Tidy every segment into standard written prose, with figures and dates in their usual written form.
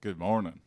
Good morning.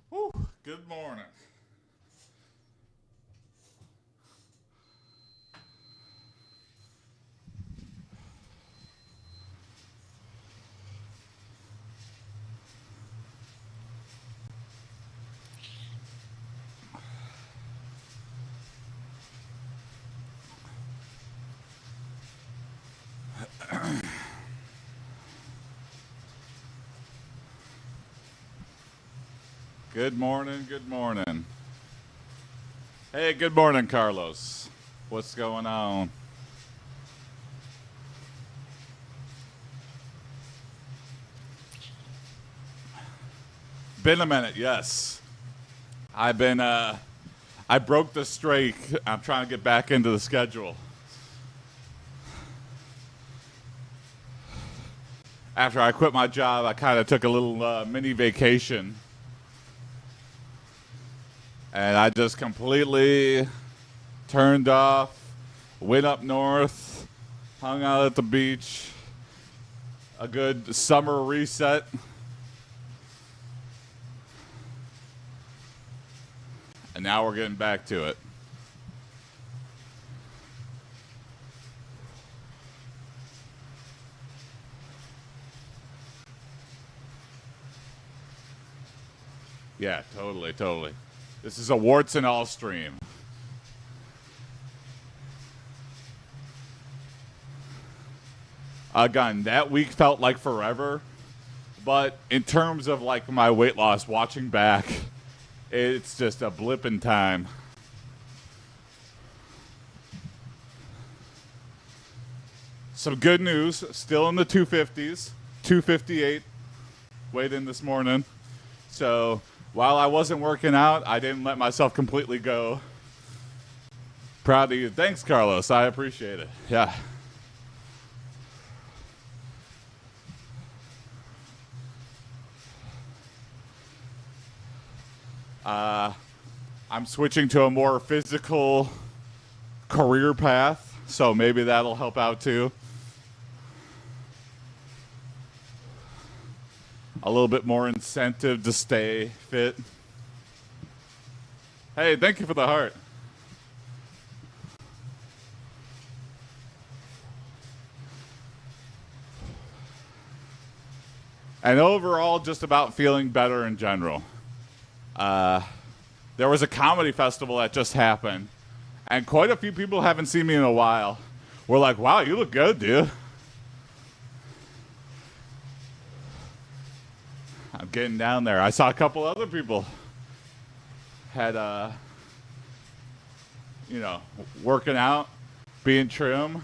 Whew, good morning. Good morning, good morning. Hey, good morning, Carlos. What's going on? Been a minute, yes. I broke the streak. I'm trying to get back into the schedule. After I quit my job, I kind of took a little mini vacation. And I just completely turned off, went up north, hung out at the beach, a good summer reset. And now we're getting back to it. Yeah, totally, totally. This is a warts and all stream. Again, that week felt like forever, but in terms of like my weight loss, watching back, it's just a blip in time. Some good news, still in the 250s, 258 weighed in this morning. So while I wasn't working out, I didn't let myself completely go. Proud of you. Thanks, Carlos. I appreciate it. Yeah. I'm switching to a more physical career path, so maybe that'll help out too. A little bit more incentive to stay fit. Hey, thank you for the heart. And overall, just about feeling better in general. There was a comedy festival that just happened, and quite a few people haven't seen me in a while. We're like, wow, you look good, dude. I'm getting down there. I saw a couple other people had, working out, being trim.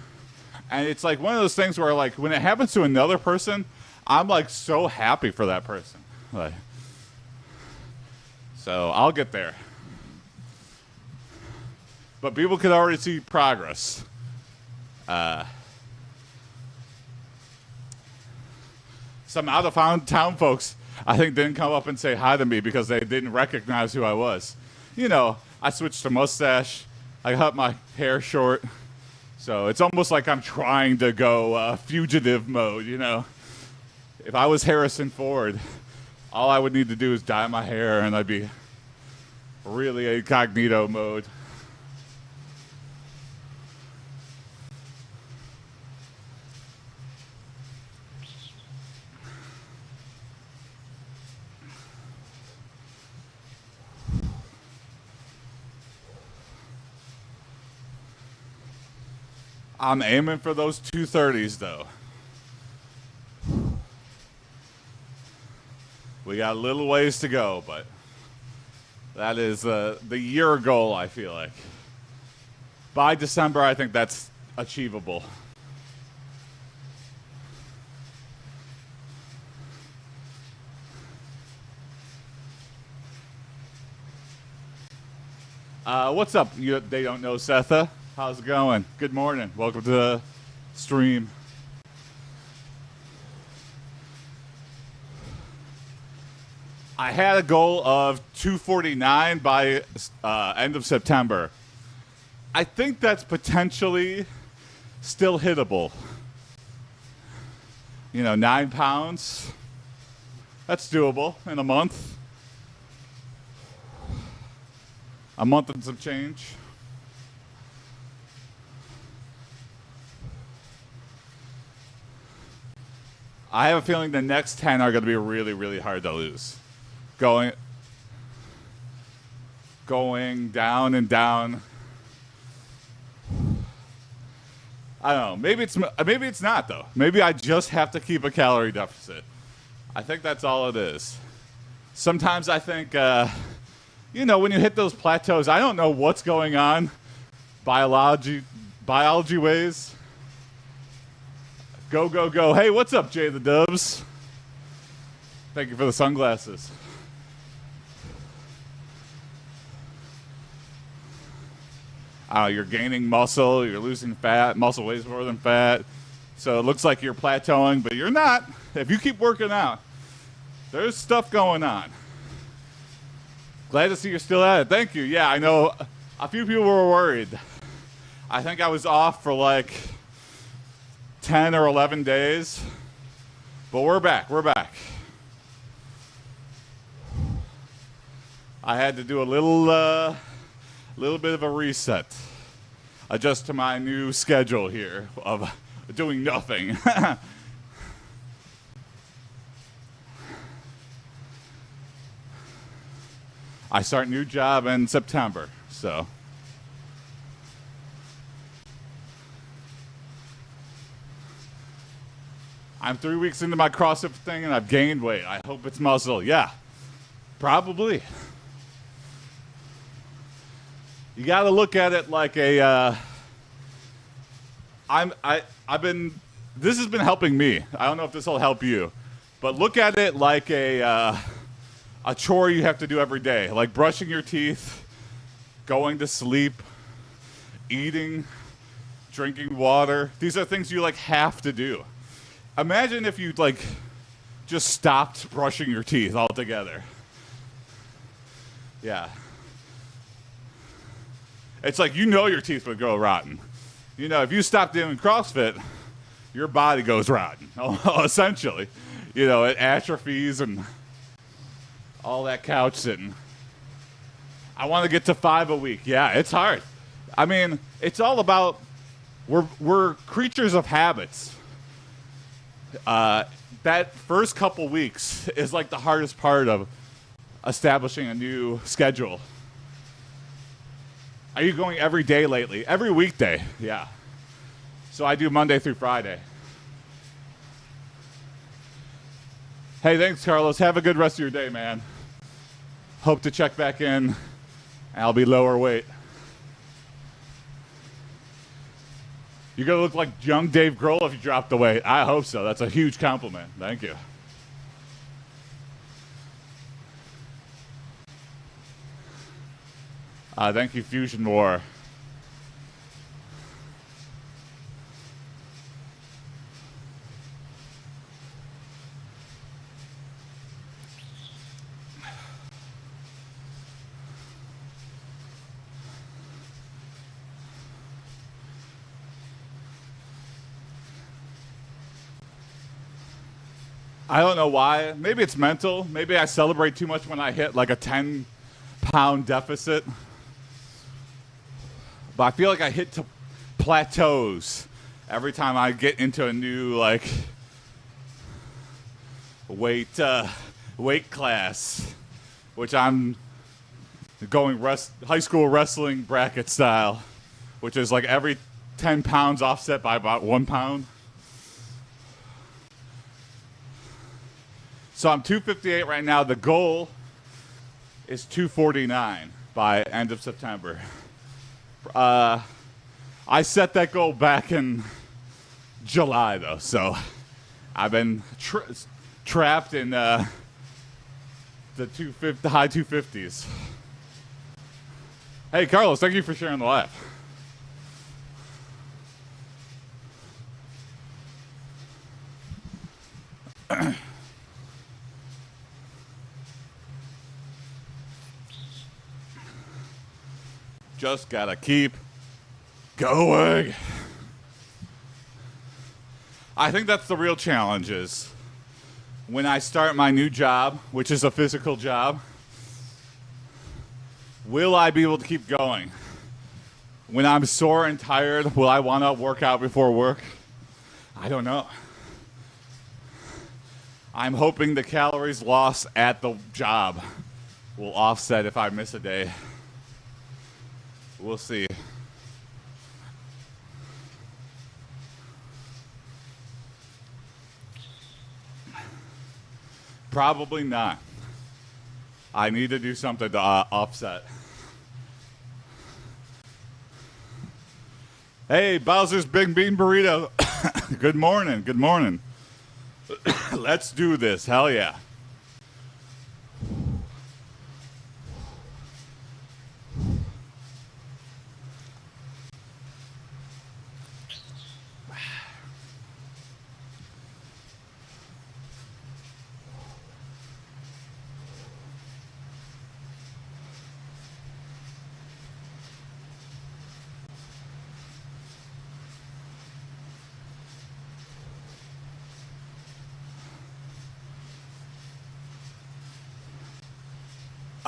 And it's like one of those things where, like, when it happens to another person, I'm, like, so happy for that person. Like, so I'll get there. But people could already see progress. Some out-of-town folks, I think, didn't come up and say hi to me because they didn't recognize who I was. You know, I switched to mustache. I cut my hair short. So it's almost like I'm trying to go fugitive mode, you know. If I was Harrison Ford, all I would need to do is dye my hair and I'd be really incognito mode. I'm aiming for those 230s, though. We got a little ways to go, but that is the year goal, I feel like. By December, I think that's achievable. What's up? They don't know Setha. How's it going? Good morning. Welcome to the stream. I had a goal of 249 by end of September. I think that's potentially still hittable. 9 pounds. That's doable in a month. A month and some change. I have a feeling the next 10 are going to be really, really hard to lose. Going down and down. I don't know. Maybe it's not, though. Maybe I just have to keep a calorie deficit. I think that's all it is. Sometimes I think, when you hit those plateaus, I don't know what's going on biology ways. Go, go, go. Hey, what's up, Jay the Dubs? Thank you for the sunglasses. You're gaining muscle, you're losing fat. Muscle weighs more than fat. So it looks like you're plateauing, but you're not. If you keep working out, there's stuff going on. Glad to see you're still at it. Thank you. Yeah, I know a few people were worried. I think I was off for like 10 or 11 days. But we're back. We're back. I had to do a little bit of a reset. Adjust to my new schedule here of doing nothing. I start a new job in September, so. I'm 3 weeks into my CrossFit thing and I've gained weight. I hope it's muscle. Yeah, probably. You got to look at it like a. This has been helping me. I don't know if this will help you, but look at it like a chore you have to do every day, like brushing your teeth, going to sleep, eating, drinking water. These are things you have to do. Imagine if you just stopped brushing your teeth altogether. Yeah. It's like your teeth would go rotten. If you stop doing CrossFit, your body goes rotten, essentially. It atrophies and all that couch sitting. I want to get to 5 a week. Yeah, it's hard. I mean, it's all about, we're creatures of habits. That first couple weeks is the hardest part of establishing a new schedule. Are you going every day lately? Every weekday, yeah. So I do Monday through Friday. Hey, thanks, Carlos. Have a good rest of your day, man. Hope to check back in, and I'll be lower weight. You're going to look like young Dave Grohl if you drop the weight. I hope so. That's a huge compliment. Thank you. Thank you, Fusion War. I don't know why. Maybe it's mental. Maybe I celebrate too much when I hit a 10-pound deficit. But I feel like I hit plateaus every time I get into a new weight class, which I'm going high school wrestling bracket style, which is every 10 pounds offset by about 1 pound. So I'm 258 right now. The goal is 249 by end of September. I set that goal back in July, though, so I've been trapped in the high 250s. Hey, Carlos, thank you for sharing the live. Just gotta keep going. I think that's the real challenge is when I start my new job, which is a physical job, will I be able to keep going? When I'm sore and tired, will I want to work out before work? I don't know. I'm hoping the calories lost at the job will offset if I miss a day. We'll see. Probably not. I need to do something to offset. Hey, Bowser's Big Bean Burrito. Good morning. Good morning. Let's do this. Hell yeah.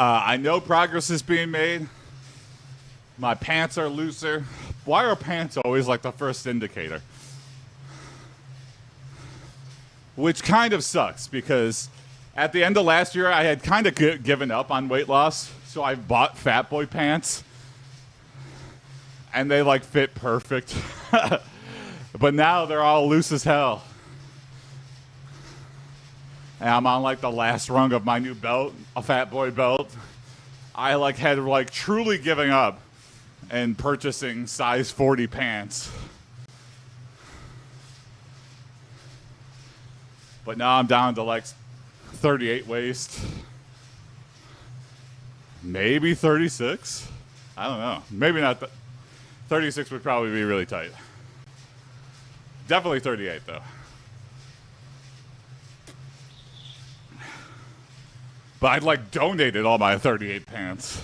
I know progress is being made. My pants are looser. Why are pants always like the first indicator? Which kind of sucks because at the end of last year, I had kind of given up on weight loss. So I bought Fat Boy pants. And they like fit perfect. But now they're all loose as hell. And I'm on like the last rung of my new belt, a Fat Boy belt. I like had like truly giving up and purchasing size 40 pants. But now I'm down to like 38 waist. Maybe 36. I don't know. Maybe not. 36 would probably be really tight. Definitely 38 though. But I'd like donated all my 38 pants.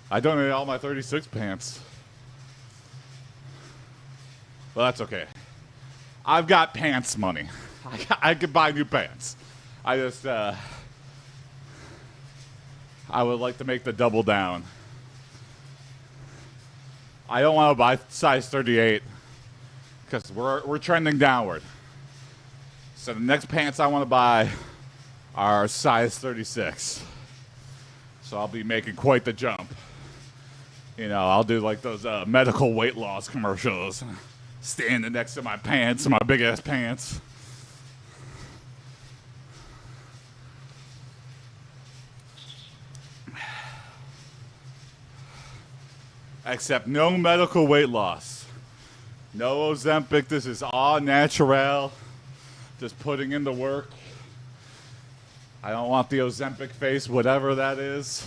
I donated all my 36 pants. Well, that's okay. I've got pants money. I could buy new pants. I just, I would like to make the double down. I don't want to buy size 38 because we're trending downward. So the next pants I want to buy are size 36. So I'll be making quite the jump. You know, I'll do like those medical weight loss commercials. Standing next to my pants, my big ass pants. Except no medical weight loss. No Ozempic, this is all natural. Just putting in the work. I don't want the Ozempic face, whatever that is.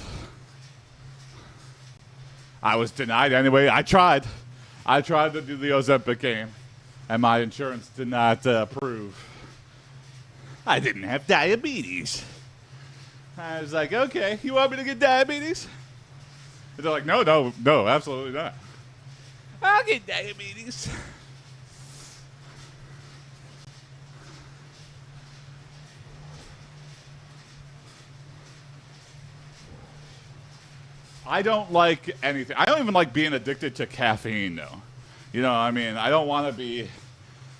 I was denied anyway. I tried to do the Ozempic game, and my insurance did not approve. I didn't have diabetes. I was like, okay, you want me to get diabetes? And they're like, no, absolutely not. I'll get diabetes. I don't like anything. I don't even like being addicted to caffeine, though. You know what I mean? I don't want to be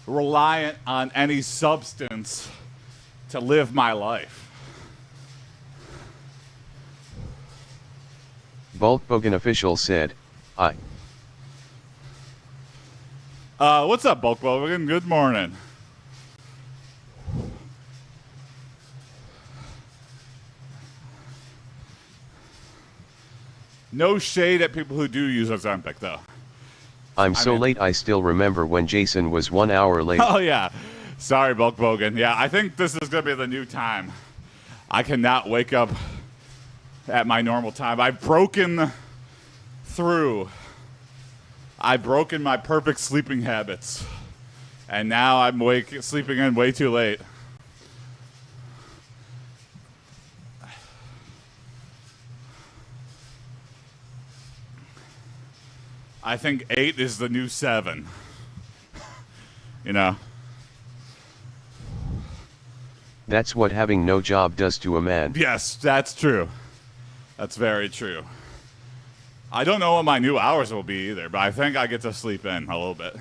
reliant on any substance to live my life. Bulkbogan official said, What's up, Bulk Logan? Good morning. No shade at people who do use Ozempic, though. I'm so late I still remember when Jason was 1 hour late. Oh, yeah. Sorry, Bulk Logan. Yeah, I think this is going to be the new time. I cannot wake up at my normal time. I've broken through. I've broken my perfect sleeping habits. And now I'm sleeping in way too late. I think 8 is the new 7. You know? That's what having no job does to a man. Yes, that's true. That's very true. I don't know what my new hours will be either, but I think I get to sleep in a little bit.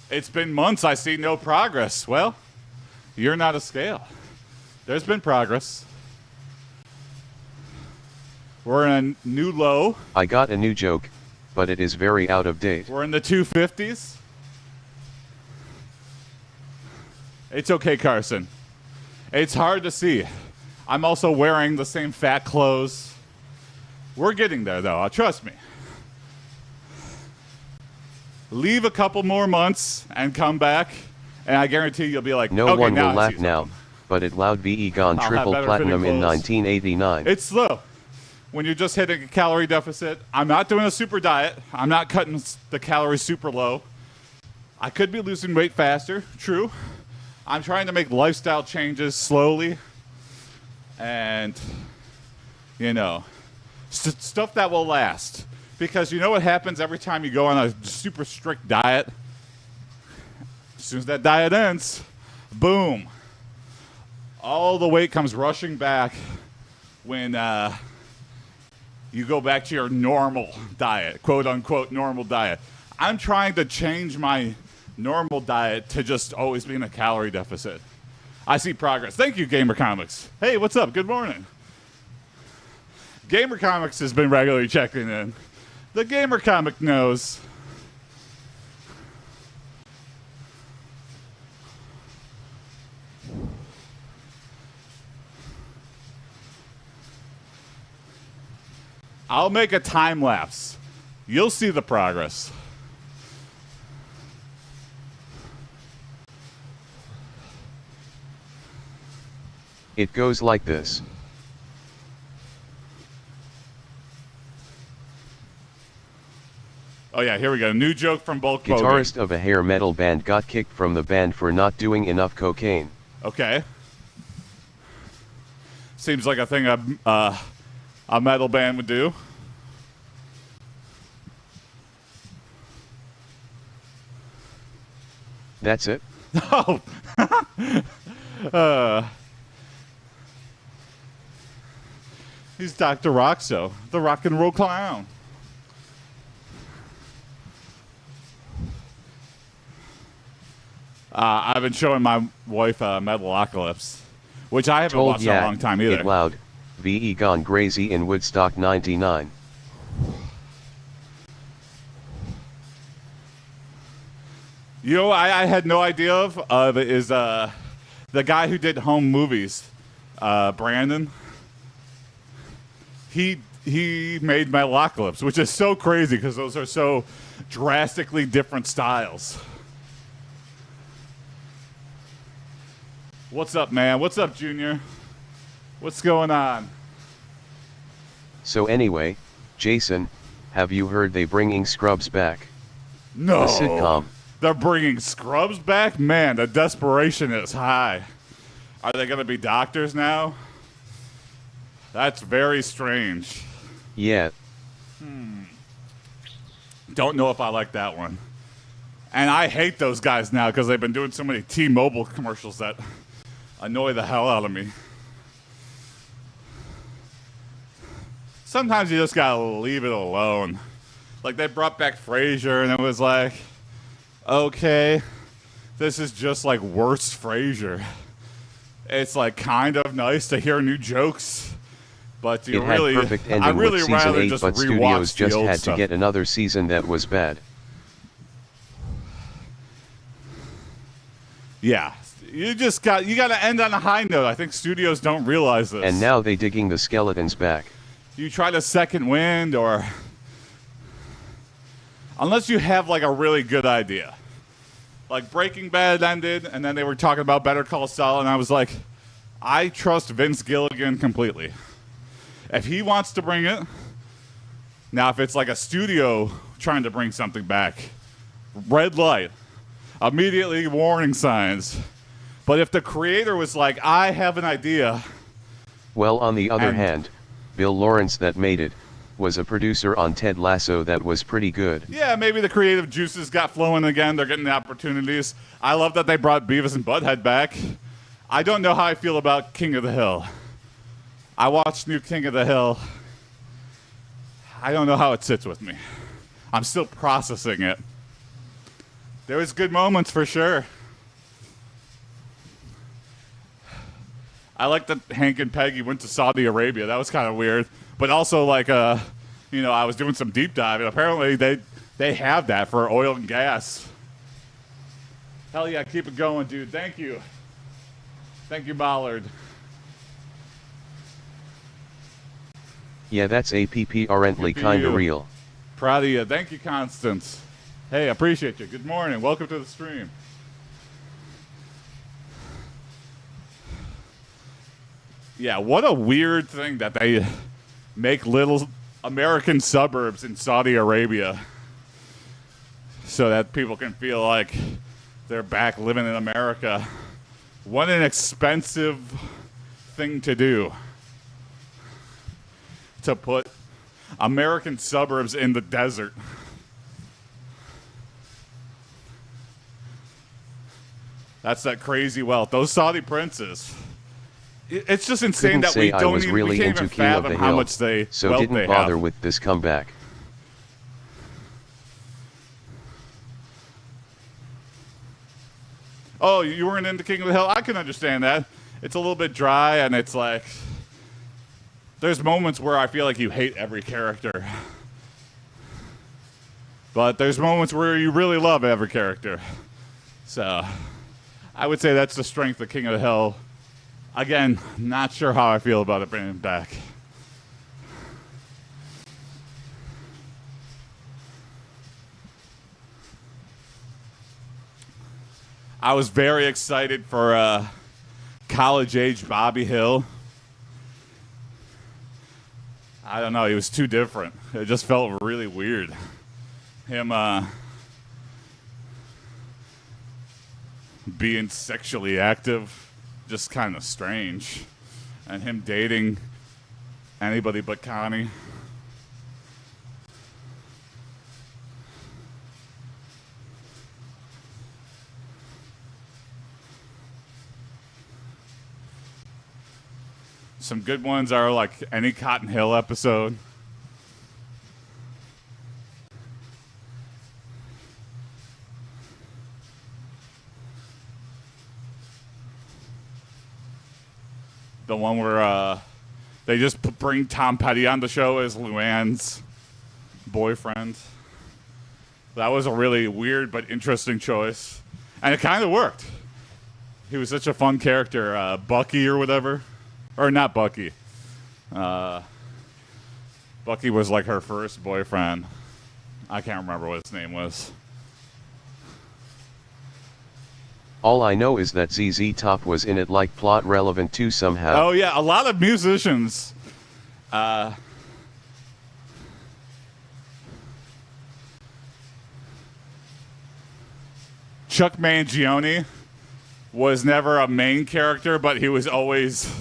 It's been months, I see no progress. Well, you're not a scale. There's been progress. We're in a new low. I got a new joke, but it is very out of date. We're in the 250s. It's okay, Carson. It's hard to see. I'm also wearing the same fat clothes. We're getting there, though. Trust me. Leave a couple more months and come back, and I guarantee you'll be like, no okay, one now will laugh now, but it loud VE gone triple platinum in 1989. It's slow. When you're just hitting a calorie deficit, I'm not doing a super diet. I'm not cutting the calories super low. I could be losing weight faster, true. I'm trying to make lifestyle changes slowly and, you know, stuff that will last. Because you know what happens every time you go on a super strict diet? As soon as that diet ends, boom. All the weight comes rushing back when you go back to your normal diet, quote-unquote normal diet. I'm trying to change my normal diet to just always be in a calorie deficit. I see progress. Thank you, Gamer Comics. Hey, what's up? Good morning. Gamer Comics has been regularly checking in. The Gamer Comic knows. I'll make a time lapse. You'll see the progress. It goes like this. Oh yeah, here we go. New joke from Bulk Bogan. Guitarist of a hair metal band got kicked from the band for not doing enough cocaine. Okay. Seems like a thing a metal band would do. That's it? Oh. He's Dr. Roxo, the rock and roll clown. I've been showing my wife Metalocalypse, which I haven't watched in a long time either. It loud, VE gone crazy in Woodstock 99. You know, I had no idea of is the guy who did Home Movies, Brandon. He made Metalocalypse, which is so crazy because those are so drastically different styles. What's up, man? What's up, Junior? What's going on? So anyway, Jason, have you heard they bringing Scrubs back? No. The sitcom. They're bringing Scrubs back? Man, the desperation is high. Are they going to be doctors now? That's very strange. Yeah. Don't know if I like that one. And I hate those guys now because they've been doing so many T-Mobile commercials that annoy the hell out of me. Sometimes you just gotta leave it alone. Like they brought back Frasier and it was like, okay, this is just like worse Frasier. It's like kind of nice to hear new jokes But It had perfect ending I really with season rather 8, just but rewatch studios the just old had stuff. to get another season that was bad. Yeah, you got to end on a high note. I think studios don't realize this. And now they digging the skeletons back. You try to second wind, or unless you have like a really good idea. Like Breaking Bad ended, and then they were talking about Better Call Saul, and I was like, I trust Vince Gilligan completely. If he wants to bring it, now if it's like a studio trying to bring something back, red light, immediately warning signs. But if the creator was like, I have an idea. Well, on the other And- hand, Bill Lawrence that made it was a producer on Ted Lasso that was pretty good. Yeah, maybe the creative juices got flowing again. They're getting the opportunities. I love that they brought Beavis and Butthead back. I don't know how I feel about King of the Hill. I watched new King of the Hill. I don't know how it sits with me. I'm still processing it. There was good moments for sure. I like that Hank and Peggy went to Saudi Arabia. That was kind of weird. But also, like, I was doing some deep dive, and apparently they have that for oil and gas. Hell yeah, keep it going, dude. Thank you. Thank you, Ballard. Yeah, that's apparently Good for kinda you. real. Proud of you. Thank you, Constance. Hey, I appreciate you. Good morning. Welcome to the stream. Yeah, what a weird thing that they make little American suburbs in Saudi Arabia so that people can feel like they're back living in America. What an expensive thing to do, to put American suburbs in the desert. That's that crazy wealth. Those Saudi princes. It's just insane Couldn't that say we I don't was even, really we can't into even King of fathom the how Hill, much so wealth didn't they bother have. with this comeback. Oh, you weren't into King of the Hill? I can understand that. It's a little bit dry, and it's like there's moments where I feel like you hate every character. But there's moments where you really love every character. So I would say that's the strength of King of the Hill. Again, not sure how I feel about it bringing it back. I was very excited for college-age Bobby Hill. I don't know, he was too different. It just felt really weird. Him being sexually active, just kind of strange. And him dating anybody but Connie. Some good ones are like any Cotton Hill episode. The one where they just bring Tom Petty on the show as Luann's boyfriend. That was a really weird but interesting choice. And it kind of worked. He was such a fun character. Bucky or whatever. Or not Bucky. Bucky was like her first boyfriend. I can't remember what his name was. All I know is that ZZ Top was in it, like plot relevant too somehow. Oh yeah, a lot of musicians. Chuck Mangione was never a main character, but he was always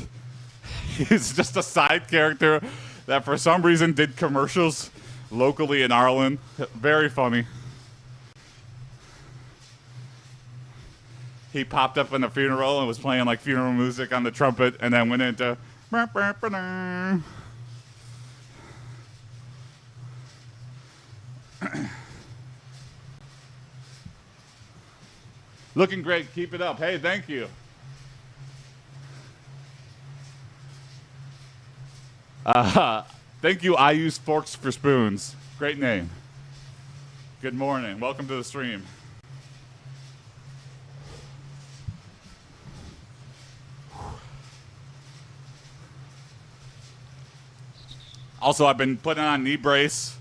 he's just a side character that for some reason did commercials locally in Ireland. Very funny. He popped up in a funeral and was playing like funeral music on the trumpet and then went into looking great. Keep it up. Hey, thank you. Thank you, I use forks for spoons. Great name. Good morning. Welcome to the stream. Also, I've been putting on a knee brace.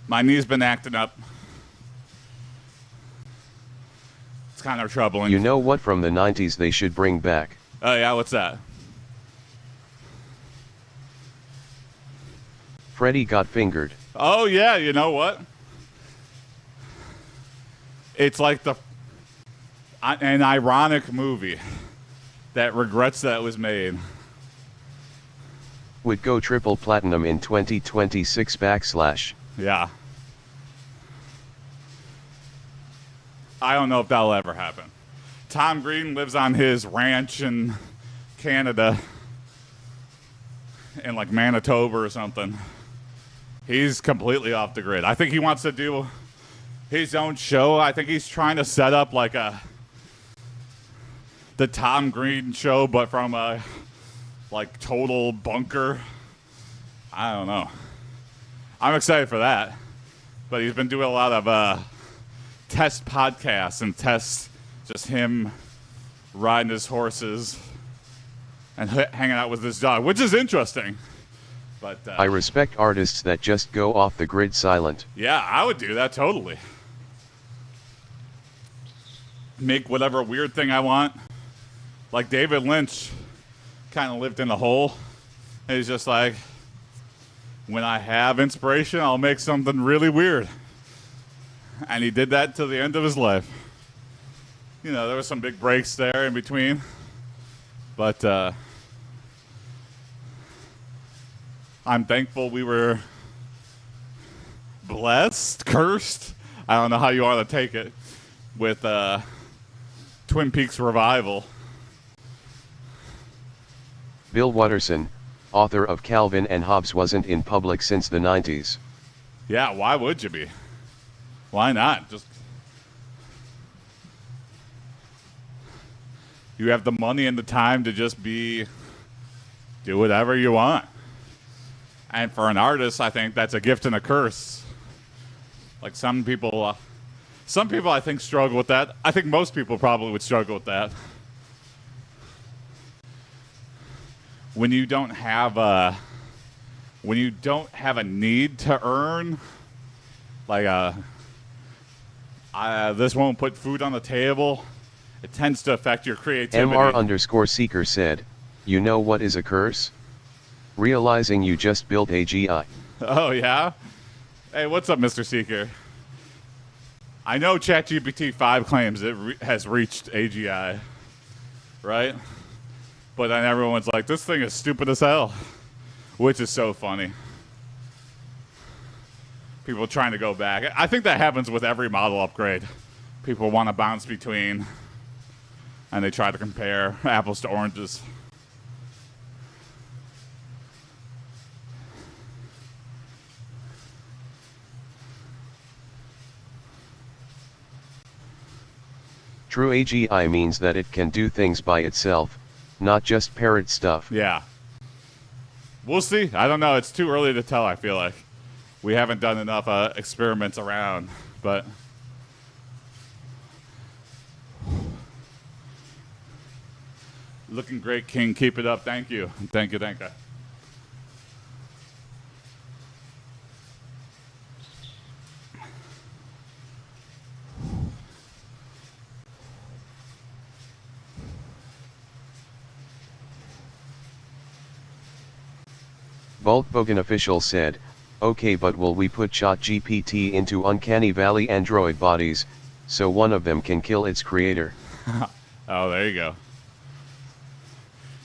My knee's been acting up. It's kind of troubling. You know what from the 90s they should bring back? Oh, yeah? What's that? Freddy Got Fingered. Oh, yeah. You know what? It's like an ironic movie that regrets that it was made. Would go triple platinum in 2026 /. Yeah. I don't know if that'll ever happen. Tom Green lives on his ranch in Canada, in like Manitoba or something. He's completely off the grid. I think he wants to do his own show. I think he's trying to set up like the Tom Green show, but from a like total bunker. I don't know. I'm excited for that. But he's been doing a lot of test podcasts and tests, just him riding his horses and hanging out with his dog, which is interesting. But I respect artists that just go off the grid silent. Yeah, I would do that totally. Make whatever weird thing I want. Like David Lynch kind of lived in a hole. And he's just like, when I have inspiration, I'll make something really weird. And he did that till the end of his life. You know, there were some big breaks there in between. But I'm thankful we were blessed, cursed. I don't know how you want to take it. With Twin Peaks revival. Bill Watterson, author of Calvin and Hobbes, wasn't in public since the 90s. Yeah, why would you be? Why not? Just you have the money and the time to just do whatever you want. And for an artist, I think that's a gift and a curse. Like some people I think struggle with that. I think most people probably would struggle with that. When you don't have a need to earn, like this won't put food on the table, it tends to affect your creativity. MR_seeker said, you know what is a curse? Realizing you just built AGI. Oh yeah? Hey, what's up, Mr. Seeker? I know ChatGPT 5 claims it has reached AGI, right? But then everyone's like, this thing is stupid as hell, which is so funny. People trying to go back. I think that happens with every model upgrade. People want to bounce between, and they try to compare apples to oranges. True AGI means that it can do things by itself, not just parrot stuff. Yeah. We'll see. I don't know. It's too early to tell, I feel like. We haven't done enough experiments around, but looking great, King. Keep it up. Thank you. Thank you. Thank you. Bulkbogan official said, okay, but will we put ChatGPT into Uncanny Valley android bodies, so one of them can kill its creator? Oh, there you go.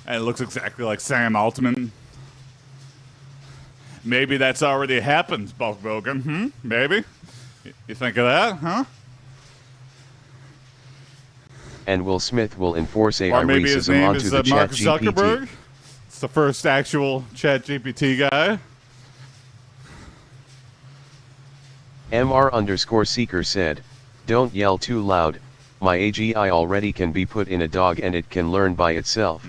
And it looks exactly like Sam Altman. Maybe that's already happened, Bulkbogan. Maybe? You think of that, huh? And Will Smith will enforce AI or maybe his racism name onto is the Mark ChatGPT. Zuckerberg. It's the first actual ChatGPT guy. MR_seeker said, don't yell too loud, my AGI already can be put in a dog and it can learn by itself.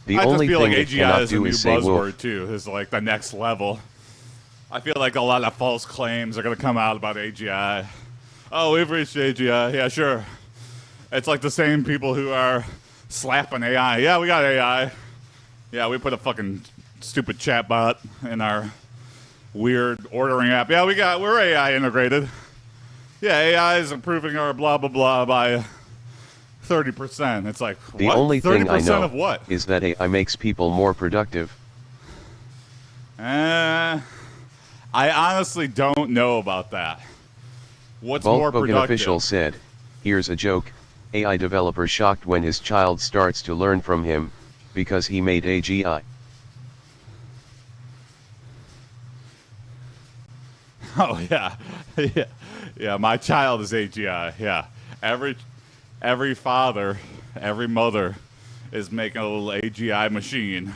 The I just only feel thing like it AGI cannot is a do new is say woof. buzzword too. Is like the next level. I feel like a lot of false claims are gonna come out about AGI. Oh, we've reached AGI. Yeah, sure. It's like the same people who are slapping AI. Yeah, we got AI. Yeah, we put a fucking stupid chatbot in our weird ordering app. Yeah, we're AI integrated. Yeah, AI is improving our blah blah blah by 30%. It's like, The what? only thing I 30% know of what? is that AI makes people more productive. I honestly don't know about that. What's more Volkswagen official productive? said, here's a joke, AI developer shocked when his child starts to learn from him, because he made AGI. Oh yeah, yeah, yeah. My child is AGI. Yeah, every father, every mother is making a little AGI machine.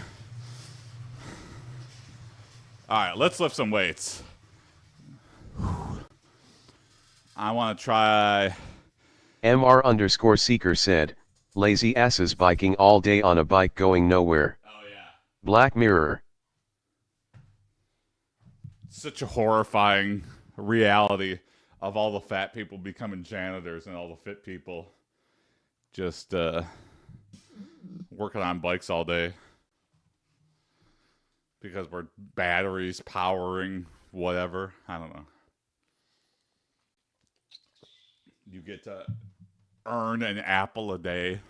All right, let's lift some weights. I want to try. MR_seeker said, lazy asses biking all day on a bike going nowhere. Oh yeah. Black Mirror. Such a horrifying reality of all the fat people becoming janitors and all the fit people just working on bikes all day because we're batteries powering whatever. I don't know. You get to earn an apple a day.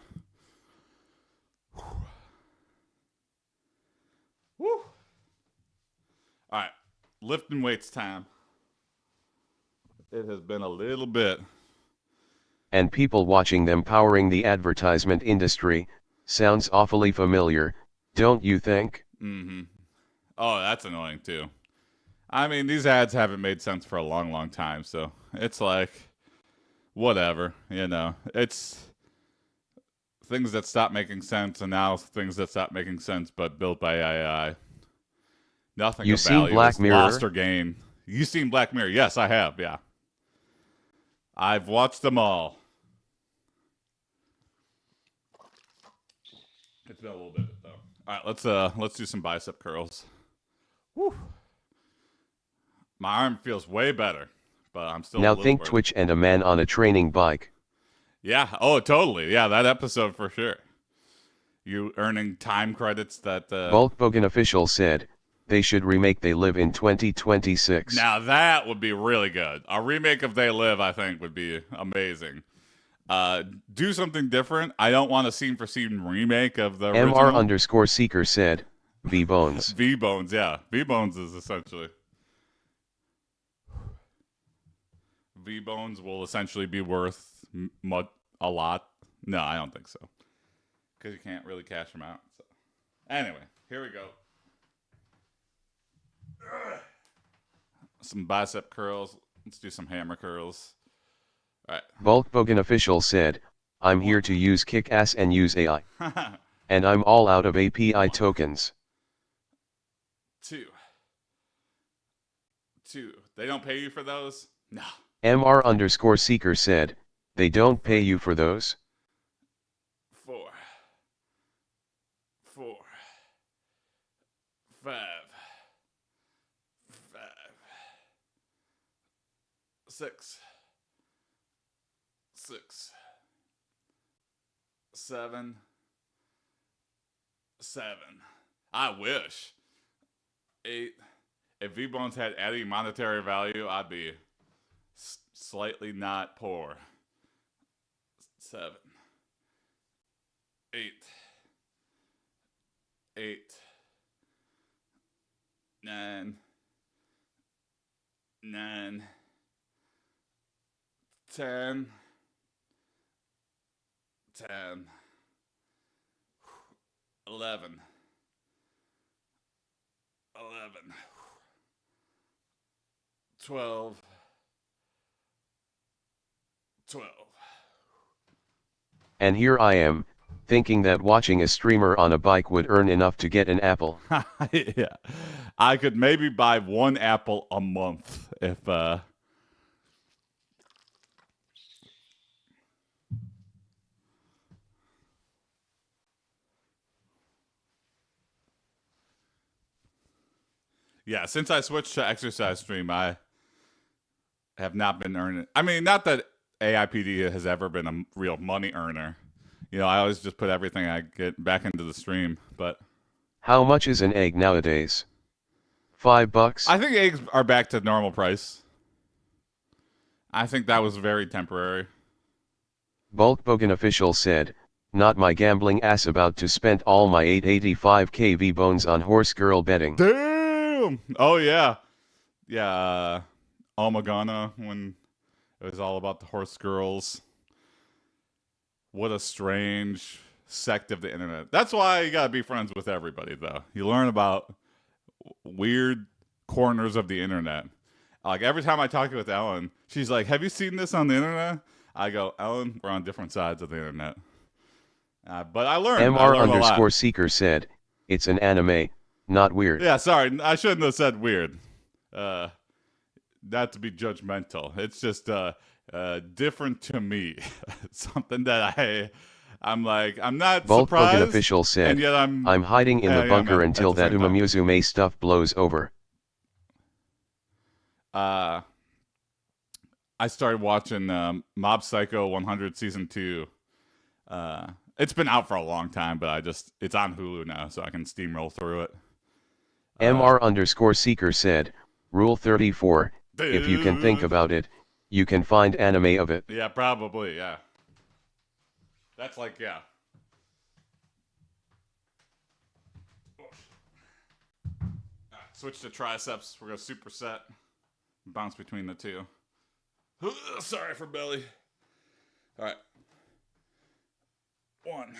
Woo. All right, lifting weights time. It has been a little bit. And people watching them powering the advertisement industry, sounds awfully familiar, don't you think? Mm-hmm. Oh, that's annoying too. I mean, these ads haven't made sense for a long, long time, so it's like, whatever, you know. It's things that stop making sense, and now things that stop making sense, but built by AI. Nothing You of seen value Black is lost Mirror? or gained. You seen Black Mirror? Yes, I have. Yeah, I've watched them all. It's been a little bit though. All right, let's do some bicep curls. Woo. My arm feels way better, but I'm still a Now little think worried. Twitch and a man on a training bike. Yeah. Oh, totally. Yeah, that episode for sure. You earning time credits that. Volkswagen official said, they should remake They Live in 2026. Now that would be really good. A remake of They Live, I think, would be amazing. Do something different. I don't want a scene for scene remake of the original. MR_seeker said, V-Bones. V-Bones, yeah. V-Bones is essentially. V-Bones will essentially be worth a lot. No, I don't think so. Because you can't really cash them out. So. Anyway, here we go. Some bicep curls. Let's do some hammer curls. All right. Volkswagen official said, I'm here to use kick-ass and use AI. And I'm all out of API tokens. Two. They don't pay you for those? No. MR_seeker said, they don't pay you for those? 4. 5. 6. 7. I wish. 8. If V-Bones had any monetary value, I'd be slightly not poor. 7. 8. 9. 10. 11. 12. And here I am, thinking that watching a streamer on a bike would earn enough to get an apple. Yeah. I could maybe buy one apple a month if Yeah, since I switched to exercise stream, I have not been earning. I mean, not that AiPD has ever been a real money earner. I always just put everything I get back into the stream. But How much is an egg nowadays? $5? I think eggs are back to normal price. I think that was very temporary. Bulkbogan official said, not my gambling ass about to spend all my 885 kV bones on horse girl betting. Damn! Oh, yeah. Yeah, Omagana, when it was all about the horse girls. What a strange sect of the internet. That's why you gotta be friends with everybody, though. You learn about weird corners of the internet. Like, every time I talk with Ellen, she's like, have you seen this on the internet? I go, Ellen, we're on different sides of the internet. But I learned. MR Seeker said, it's an anime, not weird. Yeah, sorry, I shouldn't have said weird. Not to be judgmental. It's just different to me. Something that I'm like, I'm not surprised. Bulkbogan official said, and yet I'm hiding in the bunker until that Umamuzume stuff blows over. I started watching Mob Psycho 100 Season 2. It's been out for a long time, but it's on Hulu now, so I can steamroll through it. MR_Seeker said, Rule 34, if you can think about it, you can find anime of it. Yeah, probably, yeah. That's like, yeah. Switch to triceps. We're going to superset. Bounce between the two. Sorry for belly. All right. 1,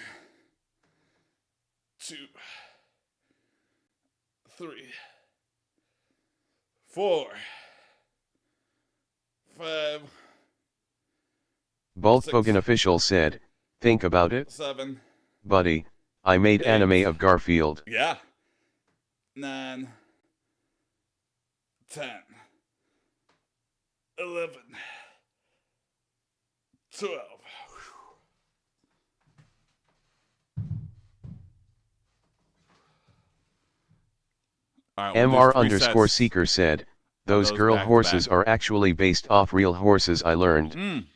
2, 3, 4, 5. Bulkbogan official said, think about it. 7. Buddy, I made 8. anime of Garfield. Yeah. 9, 10, 11, 12. Right, MR_Seeker said, those girl horses are actually based off real horses I learned.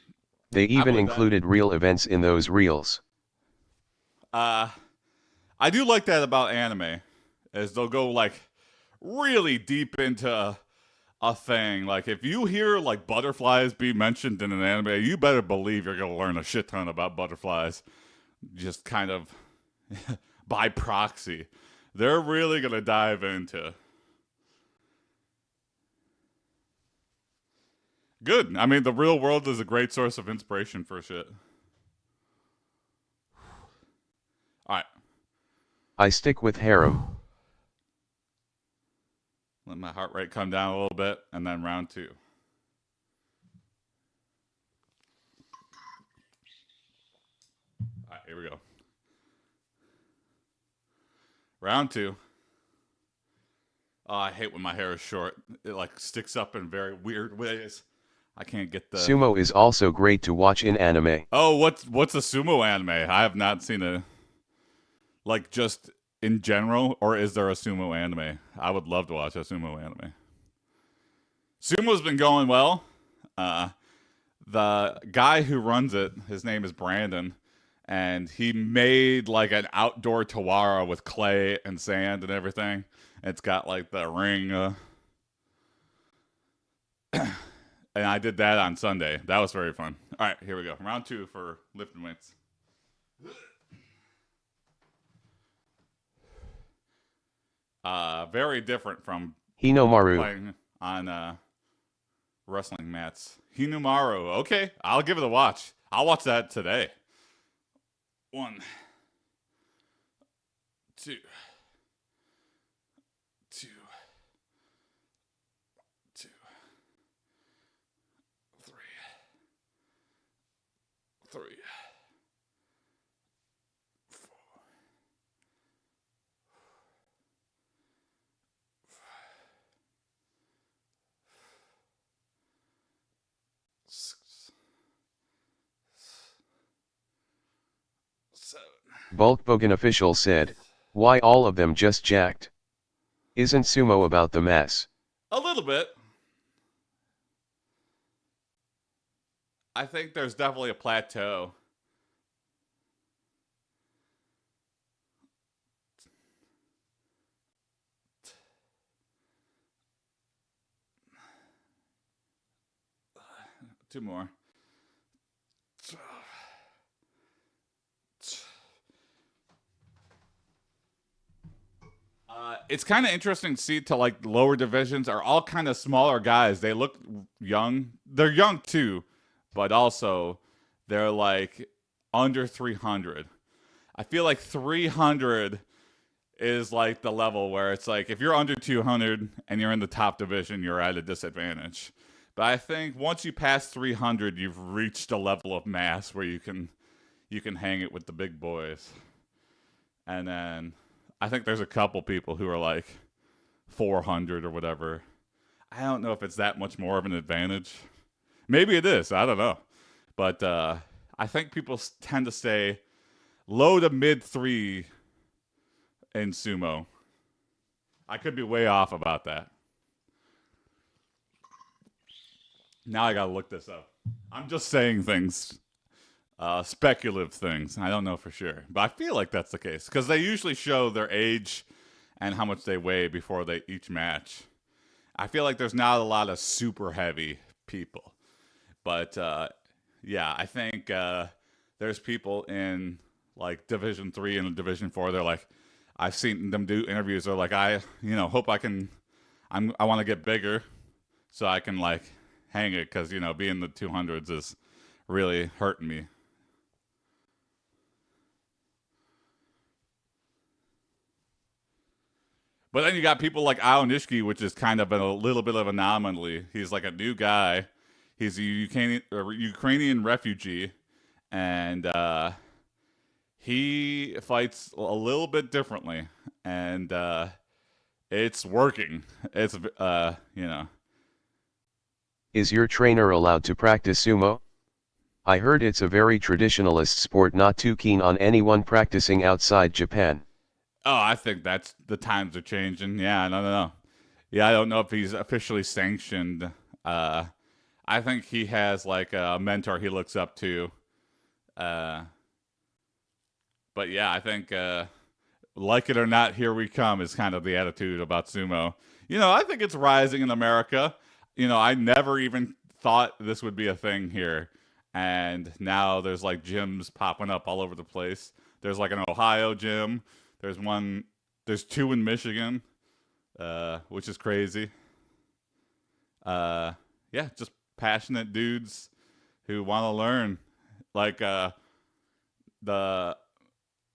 They even included real events in those reels. I do like that about anime, is they'll go like really deep into a thing. Like if you hear like butterflies be mentioned in an anime, you better believe you're gonna learn a shit ton about butterflies. Just kind of by proxy. They're really gonna dive into. Good. I mean, the real world is a great source of inspiration for shit. All right. I stick with harem. Let my heart rate come down a little bit, and then round 2. All right, here we go. Round 2. Oh, I hate when my hair is short. It like sticks up in very weird ways. I can't get the... Sumo is also great to watch in anime. Oh, what's a sumo anime? I have not seen a... Like, just in general, or is there a sumo anime? I would love to watch a sumo anime. Sumo's been going well. The guy who runs it, his name is Brandon, and he made like an outdoor Tawara with clay and sand and everything. It's got like the ring. And I did that on Sunday. That was very fun. All right, here we go. Round 2 for lifting weights. Very different from Hinomaru playing on wrestling mats. Hinomaru. Okay, I'll give it a watch. I'll watch that today. 1, 2, 2, 2, 3, 3, 4, 6, 7. Bulkbogan official said, why all of them just jacked? Isn't sumo about the mass? A little bit. I think there's definitely a plateau. Two more. It's kind of interesting to see to like lower divisions are all kind of smaller guys. They look young. They're young too, but also they're like under 300. I feel like 300 is like the level where it's like if you're under 200 and you're in the top division, you're at a disadvantage. But I think once you pass 300, you've reached a level of mass where you can hang it with the big boys. And then I think there's a couple people who are like 400 or whatever. I don't know if it's that much more of an advantage. Maybe it is. I don't know. But I think people tend to stay low to mid 3 in sumo. I could be way off about that. Now I gotta look this up. I'm just saying things, speculative things. I don't know for sure, but I feel like that's the case because they usually show their age and how much they weigh before they each match. I feel like there's not a lot of super heavy people, but yeah, I think there's people in like Division 3 and Division 4. They're like, I've seen them do interviews. They're like, I hope I can. I want to get bigger, so I can like hang it because being the 200s is really hurting me. But then you got people like Aonishiki, which is kind of a little bit of an anomaly. He's like a new guy. He's a Ukrainian refugee, and he fights a little bit differently, and it's working. It's Is your trainer allowed to practice sumo? I heard it's a very traditionalist sport, not too keen on anyone practicing outside Japan. Oh, I think that's the times are changing. Yeah, no. Yeah, I don't know if he's officially sanctioned. I think he has like a mentor he looks up to. But yeah, I think like it or not, here we come is kind of the attitude about sumo. I think it's rising in America. I never even thought this would be a thing here. And now there's like gyms popping up all over the place. There's like an Ohio gym. There's two in Michigan, which is crazy. Yeah, just passionate dudes who want to learn. Like the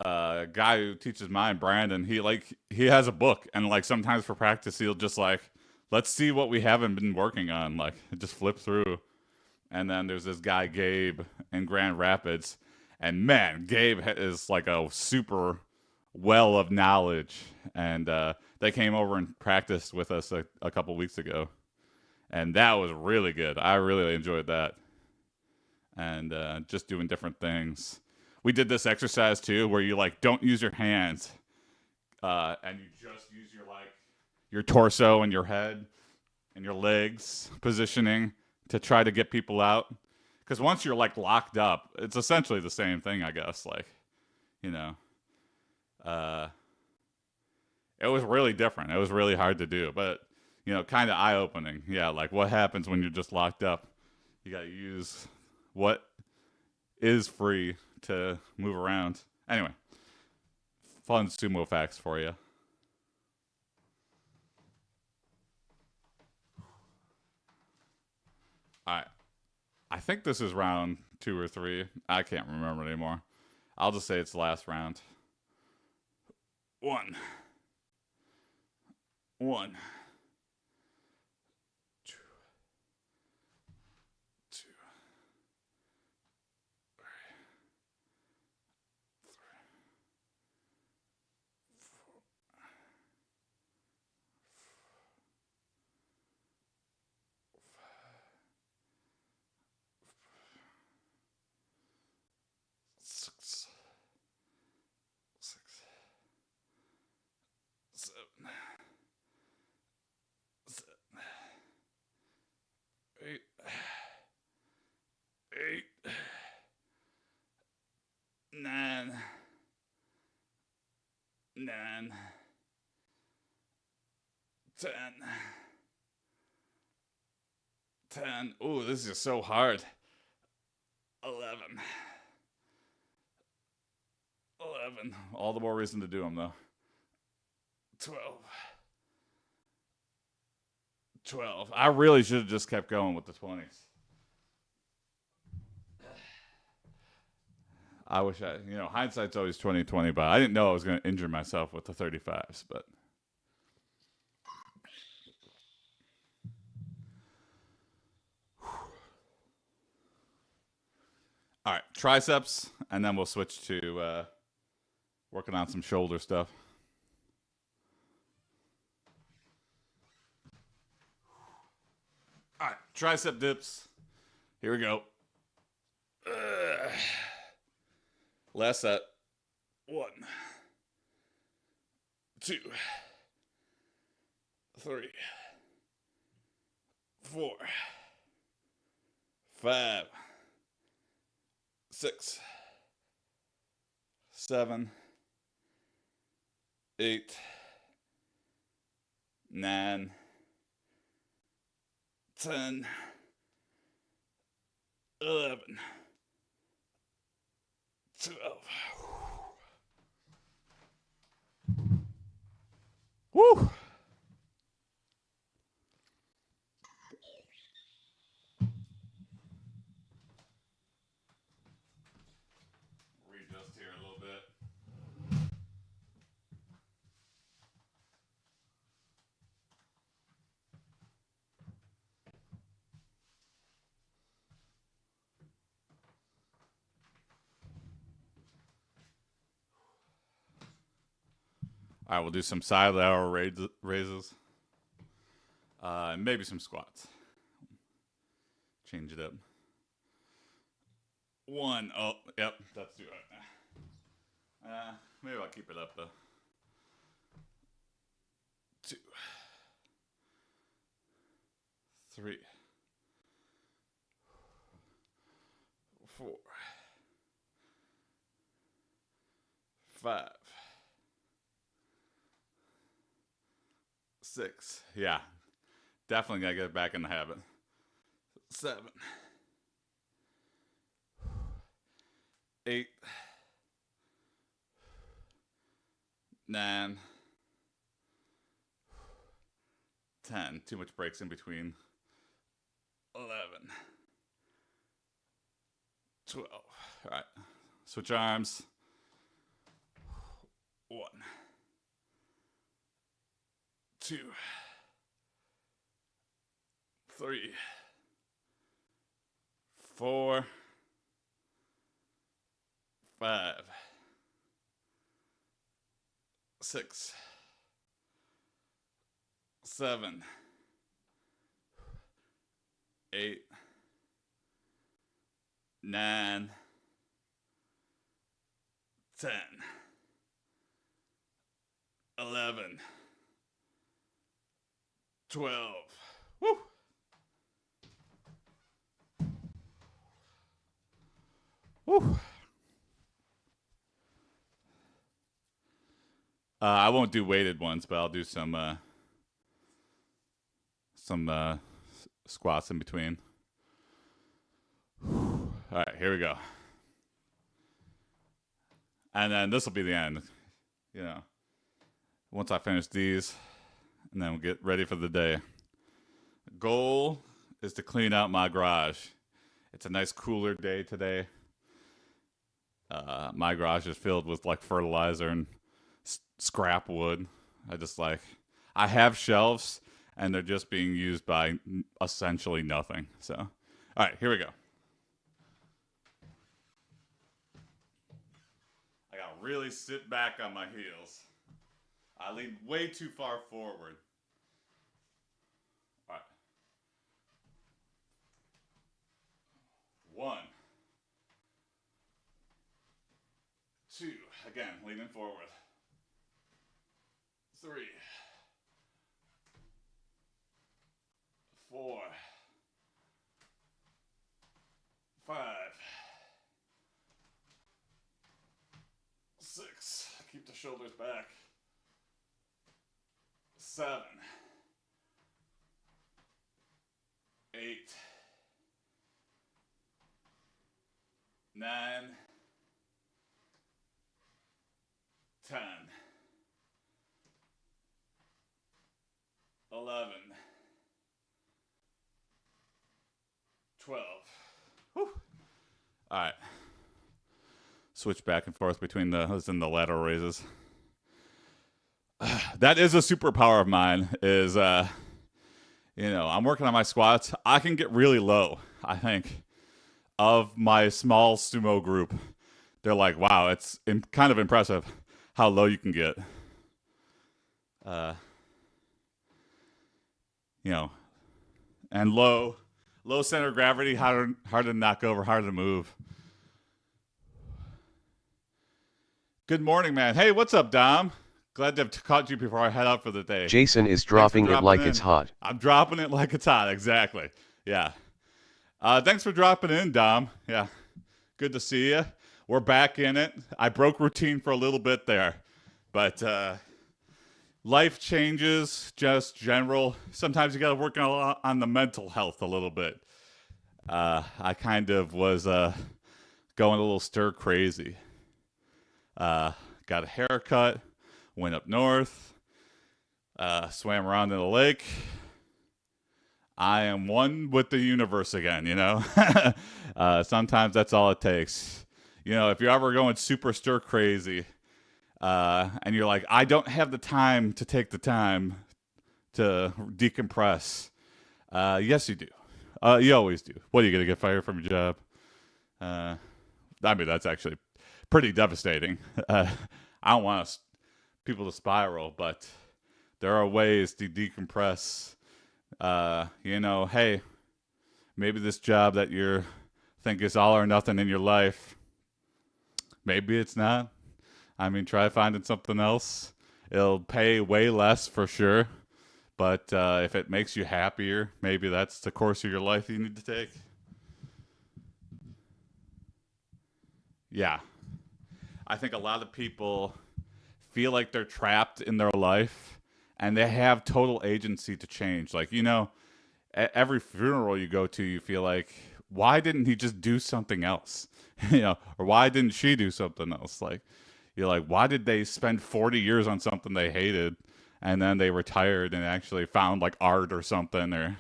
guy who teaches mine, Brandon, he has a book, and like sometimes for practice he'll just like, let's see what we haven't been working on, like just flip through. And then there's this guy Gabe in Grand Rapids, and man, Gabe is like a super well of knowledge, and they came over and practiced with us a couple weeks ago, and that was really good. I really enjoyed that, and just doing different things. We did this exercise too, where you like don't use your hands, and you just use your torso and your head and your legs positioning to try to get people out. Because once you're like locked up, it's essentially the same thing, I guess. Like, it was really different. It was really hard to do, but kind of eye opening. Yeah, like what happens when you're just locked up? You got to use what is free to move around. Anyway, fun sumo facts for you. All right. I think this is round 2 or 3. I can't remember anymore. I'll just say it's the last round. 1. 1. 2. 2. 3. 6. 6. 7. 9, 10, 10. Ooh, this is just so hard. 11. 11. All the more reason to do them, though. 12. 12. I really should have just kept going with the 20s. I wish hindsight's always 20/20, but I didn't know I was going to injure myself with the 35s, but. All right, triceps, and then we'll switch to working on some shoulder stuff. All right, tricep dips. Here we go. Last set. 1, 2, 3, 4, 5, 6, 7, 8, 9, 10, 11, 12. Woo! Readjust here a little bit. All right, we'll do some side lateral raises. And maybe some squats. Change it up. 1. Oh, yep, let's do it. Maybe I'll keep it up though. 2, 3, 4, 5, 6. Yeah, definitely gotta get back in the habit. 7, 8, 9, 10. Too much breaks in between. 11, 12. All right, switch arms. 1, 2, 3, 4, 5, 6, 7, 8, 9, 10, 11, 12. Woo! Woo! I won't do weighted ones, but I'll do some squats in between. All right, here we go. And then this will be the end. Once I finish these, and then we'll get ready for the day. Goal is to clean out my garage. It's a nice cooler day today. My garage is filled with like fertilizer and scrap wood. I have shelves, and they're just being used by essentially nothing. So, all right, here we go. I gotta really sit back on my heels. I lean way too far forward. All right. 1, 2, again, leaning forward. 3, 4, 5, 6. Keep the shoulders back. 7, 8, 9, 10, 11, 12. Whew. All right. Switch back and forth between those and the lateral raises. That is a superpower of mine is, I'm working on my squats. I can get really low, I think, of my small sumo group. They're like, wow, it's kind of impressive how low you can get. And low center of gravity, hard to knock over, hard to move. Good morning, man. Hey, what's up, Dom? Glad to have caught you before I head out for the day. Jason is dropping it like it's hot. I'm dropping it like it's hot, exactly. Yeah. Thanks for dropping in, Dom. Yeah. Good to see you. We're back in it. I broke routine for a little bit there. But life changes, just general. Sometimes you got to work on the mental health a little bit. I kind of was going a little stir crazy. Got a haircut, went up north, swam around in the lake. I am one with the universe again, Sometimes that's all it takes. If you're ever going super stir crazy, and you're like, I don't have the time to take the time to decompress. Yes, you do. You always do. What, are you going to get fired from your job? That's actually pretty devastating. I don't want people to spiral, but there are ways to decompress. Hey, maybe this job that you think is all or nothing in your life, maybe it's not. Try finding something else. It'll pay way less for sure, but if it makes you happier, maybe that's the course of your life you need to take. Yeah. I think a lot of people feel like they're trapped in their life and they have total agency to change. Like, at every funeral you go to, you feel like, why didn't he just do something else? Or why didn't she do something else? Like, you're like, why did they spend 40 years on something they hated and then they retired and actually found like art or something? Or,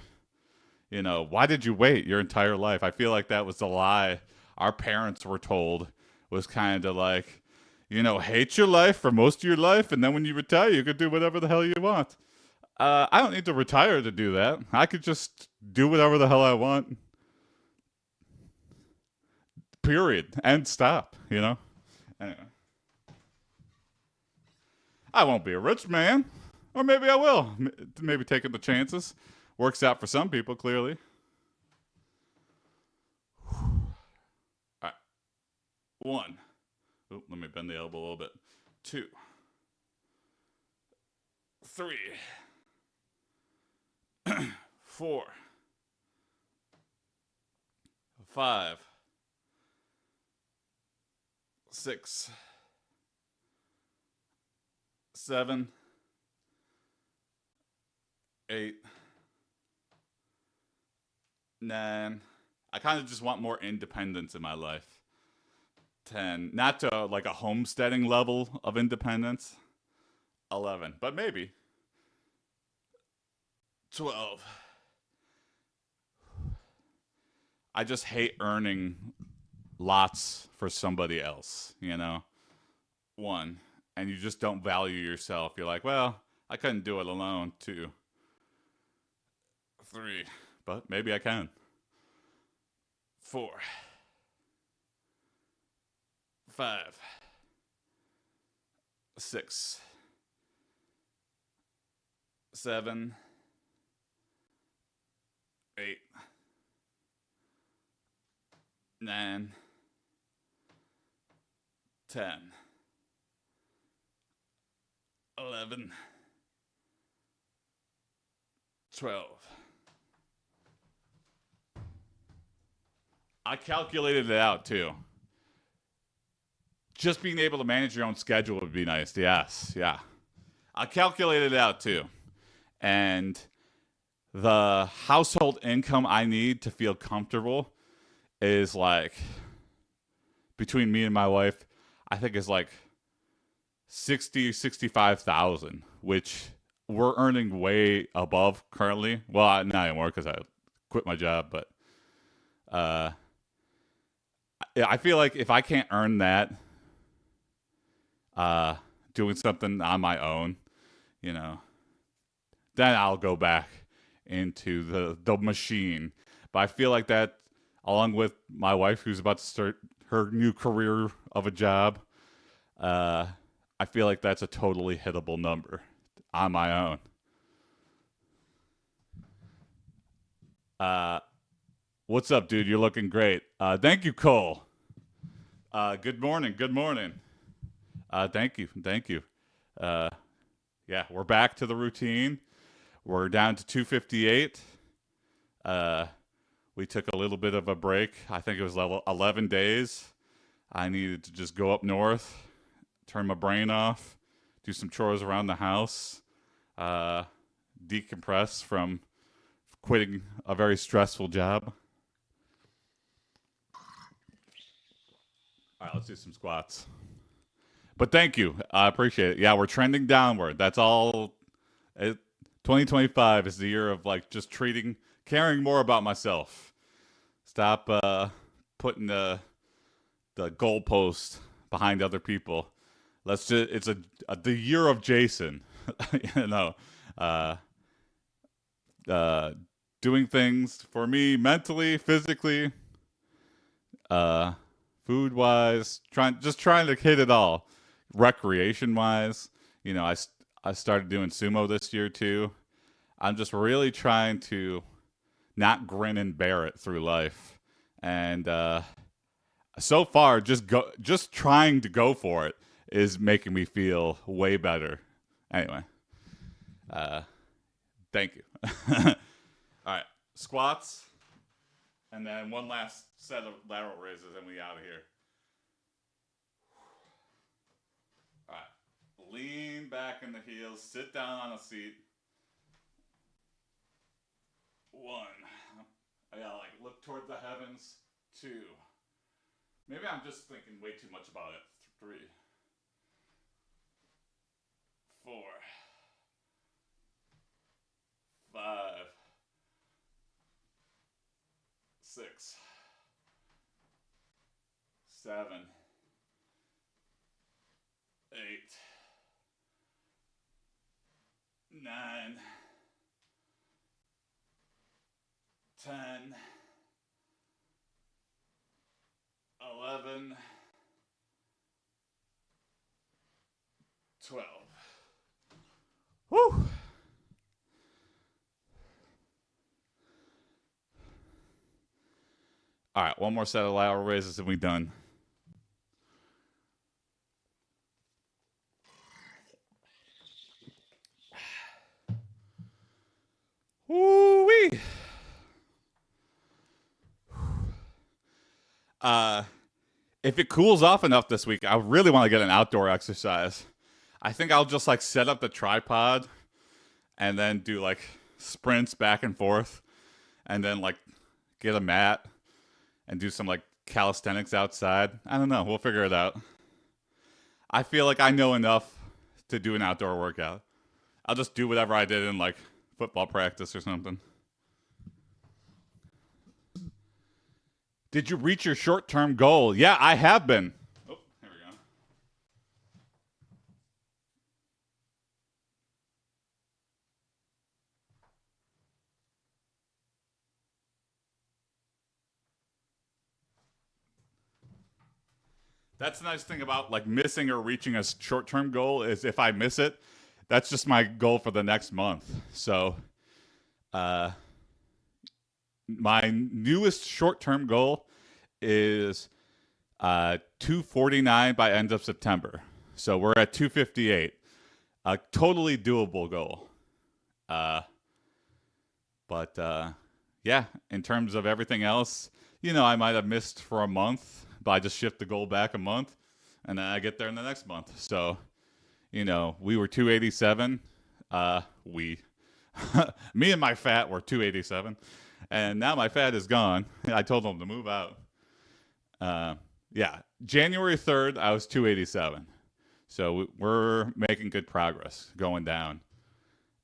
why did you wait your entire life? I feel like that was the lie our parents were told, was kind of like, hate your life for most of your life, and then when you retire, you could do whatever the hell you want. I don't need to retire to do that. I could just do whatever the hell I want. Period. And stop, Anyway. I won't be a rich man. Or maybe I will. Maybe taking the chances. Works out for some people, clearly. All right. 1. Oop, let me bend the elbow a little bit. 2. 3. 4. 5. 6. 7. 8. 9. I kind of just want more independence in my life. 10. Not to like a homesteading level of independence. 11. But maybe. 12. I just hate earning lots for somebody else, 1. And you just don't value yourself. You're like, well, I couldn't do it alone. 2. 3. But maybe I can. 4. 5. 6. 7. 8. 9. 10. 11. 12. I calculated it out too. Just being able to manage your own schedule would be nice. Yes, yeah. I calculated it out too. And the household income I need to feel comfortable is like, between me and my wife, I think is like 65,000, which we're earning way above currently. Well, not anymore because I quit my job, but uh, I feel like if I can't earn that, doing something on my own, you know, then I'll go back into the machine. But I feel like that, along with my wife who's about to start her new career of a job, I feel like that's a totally hittable number on my own. Uh, what's up, dude? You're looking great. Thank you, Cole. Good morning. Good morning. Thank you. Thank you. Yeah, we're back to the routine. We're down to 258. We took a little bit of a break. I think it was level 11 days. I needed to just go up north, turn my brain off, do some chores around the house, decompress from quitting a very stressful job. All right, let's do some squats. But thank you. I appreciate it. Yeah, we're trending downward. That's all. 2025 is the year of like just caring more about myself. Stop putting the goalpost behind other people. It's the year of Jason. you know, uh, doing things for me mentally, physically, food wise, trying to hit it all. Recreation wise, I started doing sumo this year too. I'm just really trying to not grin and bear it through life, and so far, just trying to go for it is making me feel way better. Anyway, thank you. All right, squats, and then one last set of lateral raises, and we out of here. All right, lean back in the heels, sit down on a seat. 1. I gotta like look toward the heavens. 2. Maybe I'm just thinking way too much about it. 3. 4. 5. 6. 7. 8. 9. 10. 11. 12. Woo! All right, one more set of lateral raises and we're done. Woo-wee! If it cools off enough this week, I really want to get an outdoor exercise. I think I'll just like set up the tripod and then do like sprints back and forth and then like get a mat and do some like calisthenics outside. I don't know. We'll figure it out. I feel like I know enough to do an outdoor workout. I'll just do whatever I did in like football practice or something. Did you reach your short-term goal? Yeah, I have been. Oh, here we go. That's the nice thing about like missing or reaching a short-term goal is if I miss it, that's just my goal for the next month. So, my newest short-term goal is 249 by end of September. So we're at 258. A totally doable goal. But yeah, in terms of everything else, I might have missed for a month, but I just shift the goal back a month, and then I get there in the next month. So, we were 287. Me and my fat were 287, and now my fat is gone. I told them to move out. Yeah, January 3rd, I was 287. So we're making good progress going down.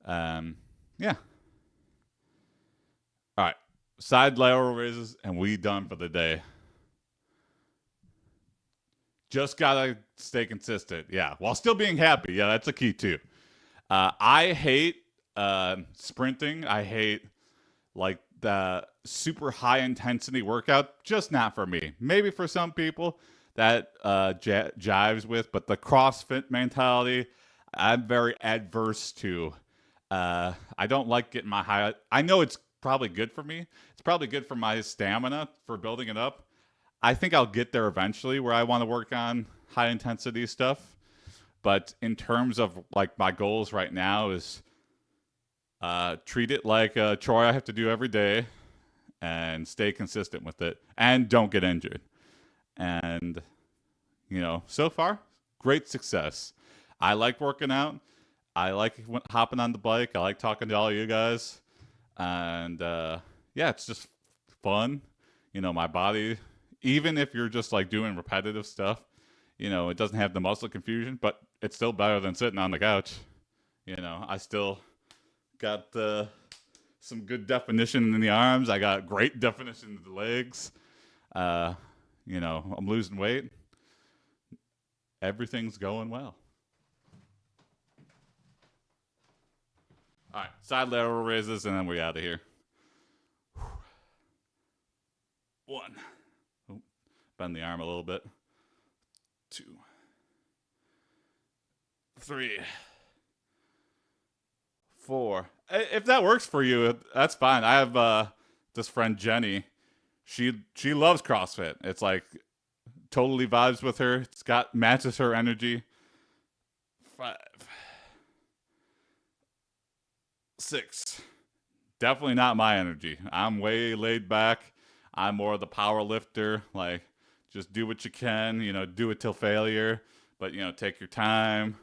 Yeah. All right. Side lateral raises, and we done for the day. Just gotta stay consistent. Yeah, while still being happy. Yeah, that's a key too. I hate sprinting. I hate like the super high intensity workout. Just not for me. Maybe for some people that jives with, but the CrossFit mentality, I'm very adverse to. I don't like getting my high. I know it's probably good for me. It's probably good for my stamina for building it up. I think I'll get there eventually where I want to work on high intensity stuff. But in terms of like my goals right now is treat it like a chore I have to do every day and stay consistent with it and don't get injured. And, you know, so far, great success. I like working out. I like hopping on the bike. I like talking to all you guys. And yeah, it's just fun. You know, my body, even if you're just like doing repetitive stuff, you know, it doesn't have the muscle confusion, but it's still better than sitting on the couch. You know, I still got some good definition in the arms. I got great definition in the legs. You know, I'm losing weight. Everything's going well. All right, side lateral raises, and then we're out of here. 1. Oh, bend the arm a little bit. 2. 3. 4. If that works for you, that's fine. I have this friend Jenny. She loves CrossFit. It's like totally vibes with her. It's got matches her energy. 5. 6. Definitely not my energy. I'm way laid back. I'm more of the power lifter. Like, just do what you can. You know, do it till failure. But, you know, take your time.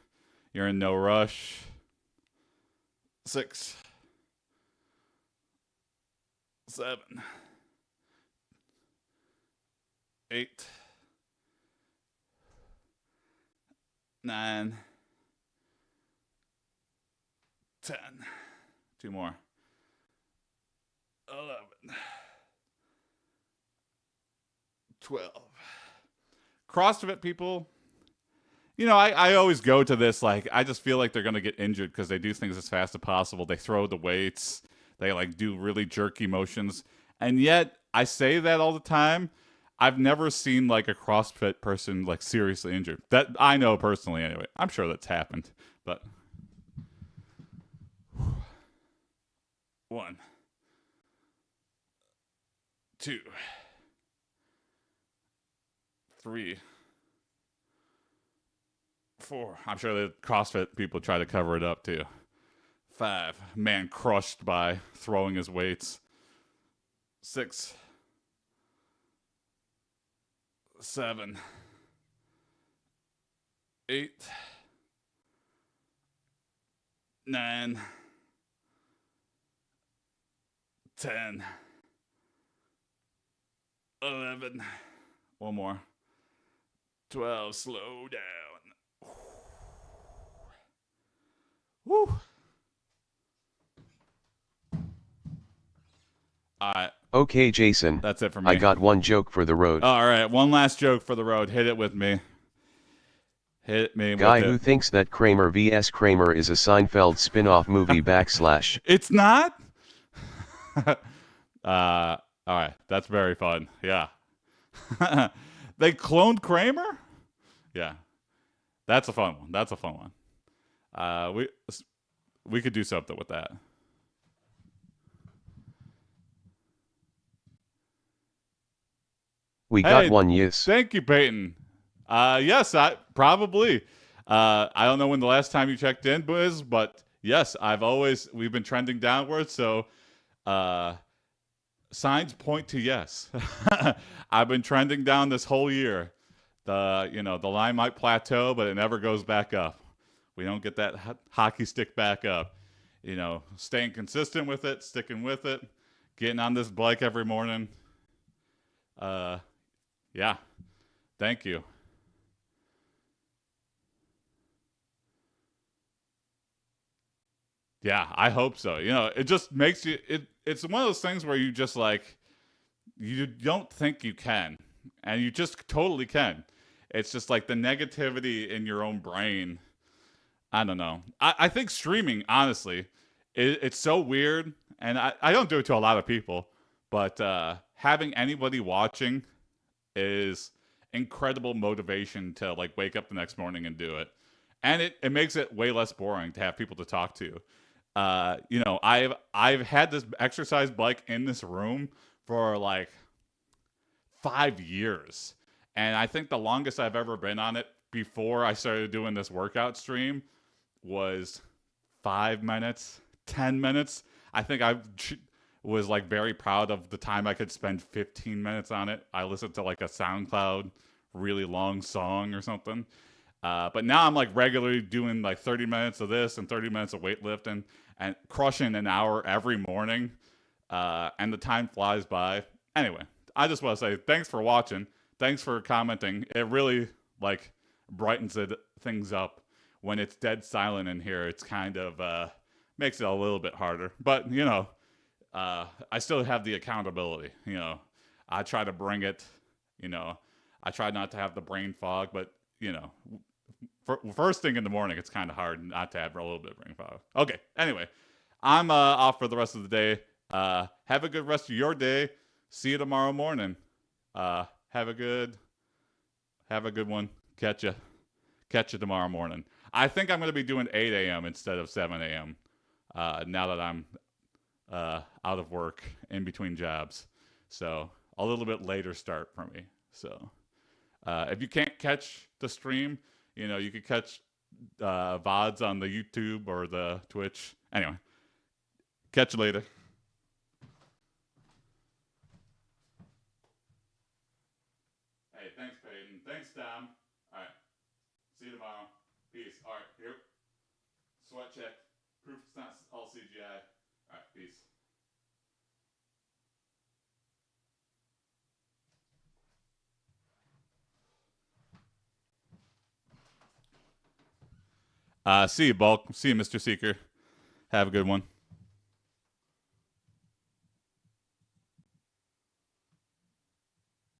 You're in no rush. 6. 7. 8. 9. 10. 2 more. 11. 12. CrossFit people, you know, I always go to this, like, I just feel like they're going to get injured because they do things as fast as possible. They throw the weights. They, like, do really jerky motions. And yet, I say that all the time. I've never seen, like, a CrossFit person, like, seriously injured. That I know personally, anyway. I'm sure that's happened. But 1. 2. 3. 4. I'm sure the CrossFit people try to cover it up too. 5. Man crushed by throwing his weights. 6. 7. 8. 9. 10. 11. One more. 12. Slow down. Woo. All right. Okay, Jason. That's it for me. I got one joke for the road. All right. One last joke for the road. Hit it with me. Hit me Guy with it. who thinks that Kramer vs. Kramer is a Seinfeld spin-off movie / It's not? All right. That's very fun. Yeah. They cloned Kramer? Yeah. That's a fun one. That's a fun one. We could do something with that. We got one, yes. Thank you, Peyton. Yes, probably. I don't know when the last time you checked in was, but yes, we've been trending downwards, so signs point to yes. I've been trending down this whole year. The line might plateau, but it never goes back up. We don't get that hockey stick back up. you know, staying consistent with it, sticking with it, getting on this bike every morning. Uh, yeah, thank you. Yeah, I hope so. You know, it just makes you it's one of those things where you just like you don't think you can and you just totally can. It's just like the negativity in your own brain. I don't know. I think streaming, honestly, it's so weird, and I don't do it to a lot of people, but having anybody watching is incredible motivation to like wake up the next morning and do it. And it makes it way less boring to have people to talk to. You know, I've had this exercise bike in this room for like 5 years. And I think the longest I've ever been on it before I started doing this workout stream was 5 minutes, 10 minutes. I think I was like very proud of the time I could spend 15 minutes on it. I listened to like a SoundCloud really long song or something. But now I'm like regularly doing like 30 minutes of this and 30 minutes of weightlifting and crushing an hour every morning. And the time flies by. Anyway, I just want to say thanks for watching. Thanks for commenting. It really like brightens things up. When it's dead silent in here, it's kind of makes it a little bit harder. But you know, I still have the accountability. You know, I try to bring it. You know, I try not to have the brain fog, but you know, first thing in the morning, it's kind of hard not to have a little bit of brain fog. Okay. Anyway, I'm off for the rest of the day. Have a good rest of your day. See you tomorrow morning. Have a good one. Catch you tomorrow morning. I think I'm going to be doing 8 a.m. instead of 7 a.m. Now that I'm out of work in between jobs. So a little bit later start for me. So if you can't catch the stream, you know, you could catch VODs on the YouTube or the Twitch. Anyway, catch you later. Hey, thanks, Peyton. Thanks, Tom. All right. See you tomorrow. Peace. All right, here. Sweat check. Proof it's not all CGI. All right, peace. See you, Bulk. See you, Mr. Seeker. Have a good one.